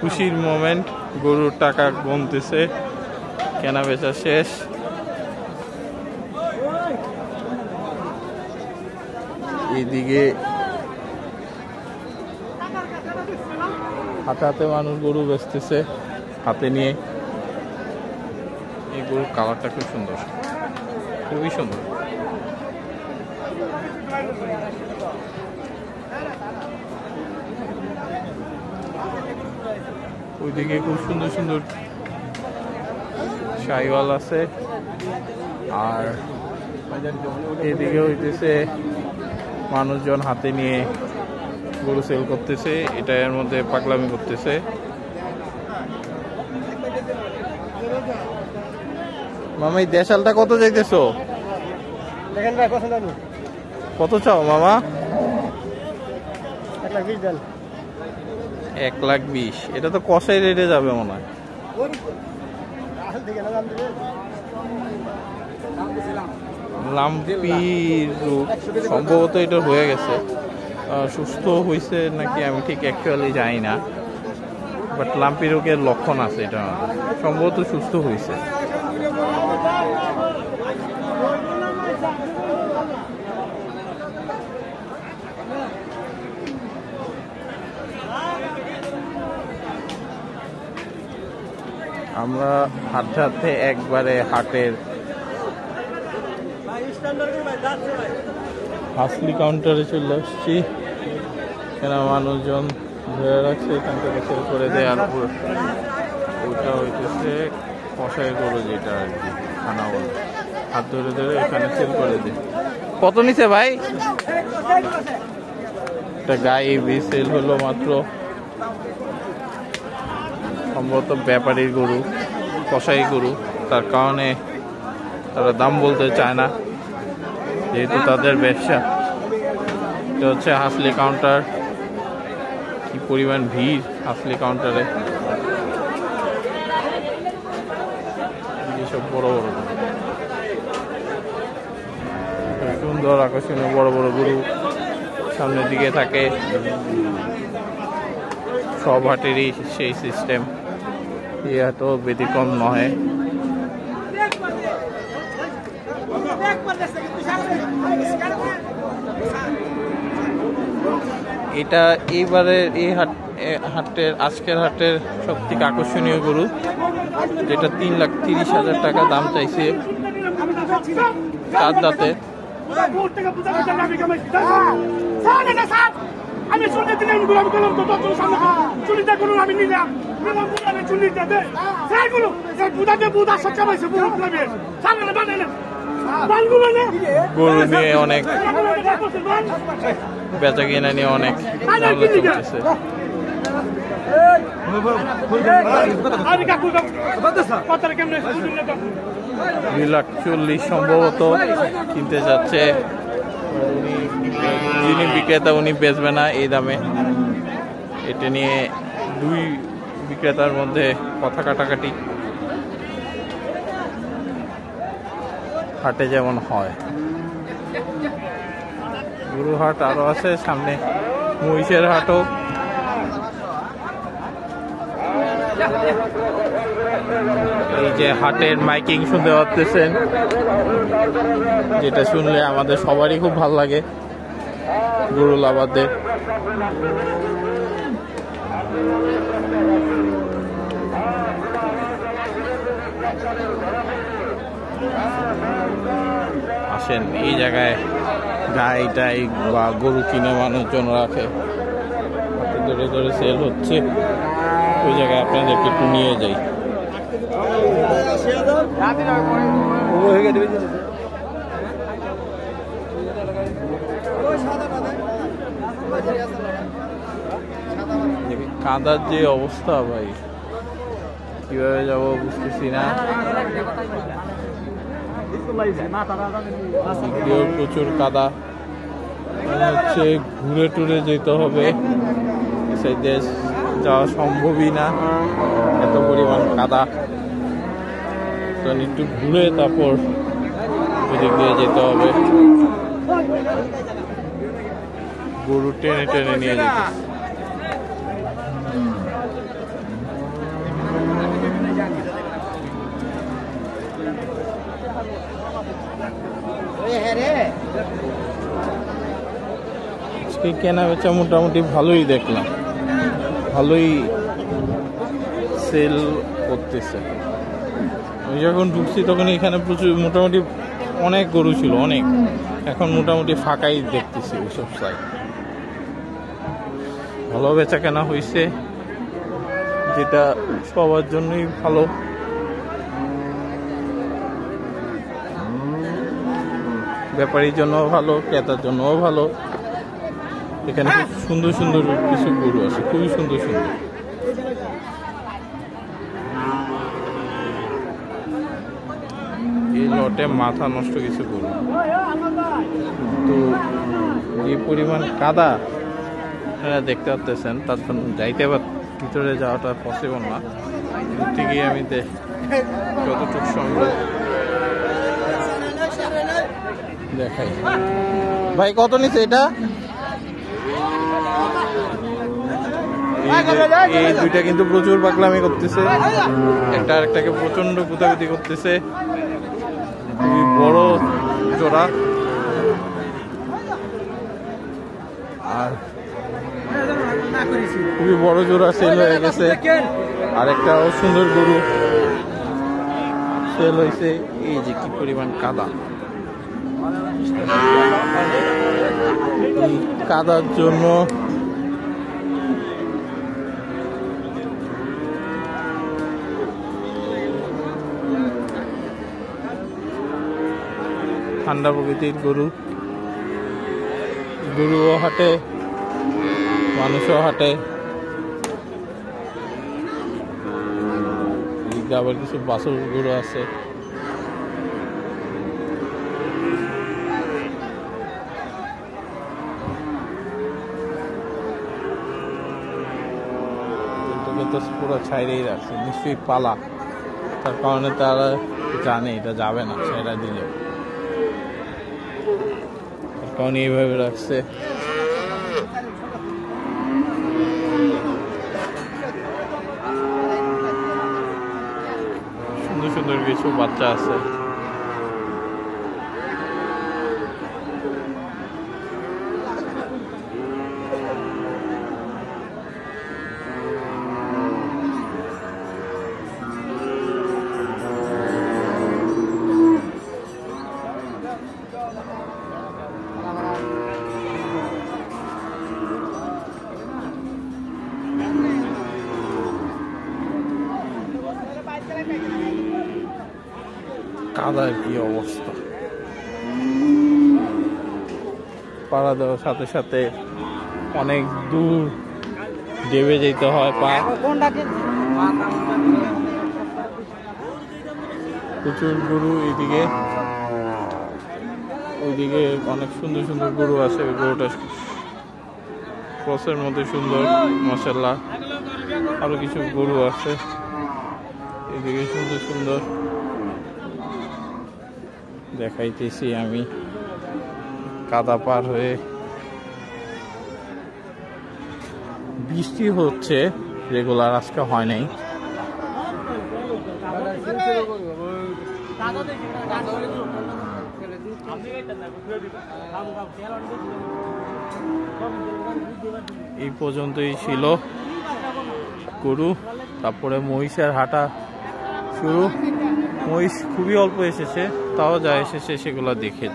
খুশির মোমেন্ট, গরুর টাকা গুনতেছে, কেনা বেচা শেষ। এইদিকে হাতে হাতে মানুষ গরু বেচতেছে হাতে নিয়ে। এই গরুর কালারটা খুব সুন্দর, খুবই সুন্দর। ওইদিকে খুব সুন্দর সুন্দর শাহিওয়াল আছে, আর এদিকে হইতেছে মানুষজন হাতে নিয়ে গরু সেল করতেছে, এটা এর মধ্যে পাগলামি করতেছে। মামা এই দেশালটা কত যাইতেছো? কত চাও মামা? 1,20,000। এটা তো কষাই রেটে যাবে মনে হয়। লাম্পির রোগ সম্ভবত এটা হয়ে গেছে, সুস্থ হয়েছে নাকি আমি ঠিক অ্যাকচুয়ালি জানি না, বাট লাম্পি রোগের লক্ষণ আছে, এটা সম্ভবত সুস্থ হয়েছে। আমরা হাঁটতে হাঁটতে একবারে হাটের হাসলি কাউন্টারে চলে আসছি। এখানে মানুষজন ধরে রাখছে, এখান থেকে সেল করে দেয়। আর ওইটা হইতেছে কষাই গরু, যেটা আর কি খানা বলে, হাত ধরে ধরে এখানে সেল করে দেয়। কত নিছে ভাই? একটা গাই সেল হলো মাত্র, সম্ভবত ব্যাপারীর গরু, কষাই গরু, তার কারণে তারা দাম বলতে চায় না, যেহেতু তাদের ব্যবসা। এটা হচ্ছে হাসলি কাউন্টার। কি পরিমাণ ভিড় হাসলি কাউন্টারে, সব বড় বড় সুন্দর আকর্ষণীয় বড় বড় গরু সামনের দিকে থাকে। সব হাটেরই সেই সিস্টেম, এই হাটও ব্যতিক্রম নয়। এটা এইবারের এই হাটের আজকের হাটের সবথেকে আকর্ষণীয় গরু, যেটা 3,30,000 টাকা দাম চাইছে। 4 দাঁতে। আমি চুলি দিলে আমি করলাম তো তোর সামনে চুলিটা করুন, আমি নিলাম আমি চুলিটা দে সেইগুলো বুদাতে বুদা সচ্চা পাইছে বহুত লাগে সামনে বানাইলাম। গরু নিয়ে অনেক বেচা কিনা নিয়ে অনেক চলতেছে। 2,40,000 সম্ভবত কিনতে যাচ্ছে যিনি বিক্রেতা, উনি বেচবে না এই দামে। এটা নিয়ে দুই বিক্রেতার মধ্যে কথা কাটাকাটি, হাটে যেমন হয়। গরু হাট আরো আছে সামনে, মহিষের হাটও। এই যে হাটের মাইকিং শুনতে পাচ্ছেন, যেটা শুনলে আমাদের সবারই খুব ভালো লাগে, গরু লাভারদের। আসেন, এই জায়গায় গাই টাই বা গরু কিনে মানুষজন রাখে, ধরে ধরে সেল হচ্ছে। ওই জায়গায় আপনাদেরকে একটু নিয়ে যাই। কাদার যে অবস্থা ভাই, কিভাবে যাবো বুঝতেছি না। প্রচুর কাদা, হচ্ছে ঘুরে টুরে যেতে হবে, সাইডে যাওয়া সম্ভবই না, এত পরিমাণ কাদা। তো একটু ঘুরে তারপর ওদিক দিয়ে যেতে হবে। গরু টেনে টেনে নিয়ে যেতে আজকে কেনা বেচা মোটামুটি ভালোই দেখলাম, ভালোই সেল করতেছে। আমি যখন ঢুকছি তখন এখানে প্রচুর মোটামুটি অনেক গরু ছিল, অনেক। এখন মোটামুটি ফাঁকাই দেখতেছি ওইসব সাইড। ভালো বেচা কেনা হয়েছে, যেটা সবার জন্যই ভালো। ব্যাপারীর জন্য ভালো, ক্রেতার জন্যও ভালো। এখানে খুব সুন্দর সুন্দর কিছু গরু আছে, খুবই সুন্দর সুন্দর। এই লটে মাথা নষ্ট কিছু গরু, তো এই পরিমাণ কাদা দেখতে পাচ্ছেন, তার জন্য যাইতে ভিতরে যাওয়াটা পসিবল না। দূর থেকেই আমি যতটুকু সম্ভব দেখাই। ভাই কত নিচ্ছে এটা? এই দুইটা কিন্তু প্রচুর পাগলামি করতেছে, একটা আরেকটাকে প্রচন্ড কুতাকুতি করতেছে। খুবই বড় জোড়া, আর খুবই বড় জোড়া সেল হয়ে গেছে। আরেকটাও সুন্দর গরু সেল হয়েছে। এই যে কি পরিমাণ কাদা, এই কাদার জন্য ঠান্ডা প্রকৃতির গরু, গরুও হাঁটে, মানুষও হাঁটে। আবার কিছু বাছুর গরু আছে। পুরো ছাইরেই রাখছে, নিশ্চয়ই পালা, তার কারণে তারা জানে এটা যাবে না ছেড়া দিলে, তার কারণে এইভাবে রাখছে। সুন্দর সুন্দর কিছু বাচ্চা আছে। কাদার কি অবস্থা, পাড়া দেওয়ার সাথে সাথে অনেক দূর ডেবে যেতে হয় পা। প্রচুর গরু এইদিকে, ওইদিকে অনেক সুন্দর সুন্দর গরু আছে। গরুটা ক্রসের মধ্যে সুন্দর, মাশাআল্লাহ। আরো কিছু গরু আছে এদিকে সুন্দর সুন্দর, দেখাইতেছি আমি। কাদা পার হয়ে বৃষ্টি হচ্ছে রেগুলার, আজকে হয় নাই। এই পর্যন্তই ছিল গরু, তারপরে মহিষের হাঁটা শুরু। মহিষ খুবই অল্প এসেছে, তাও যা এসেছে সেগুলো দেখে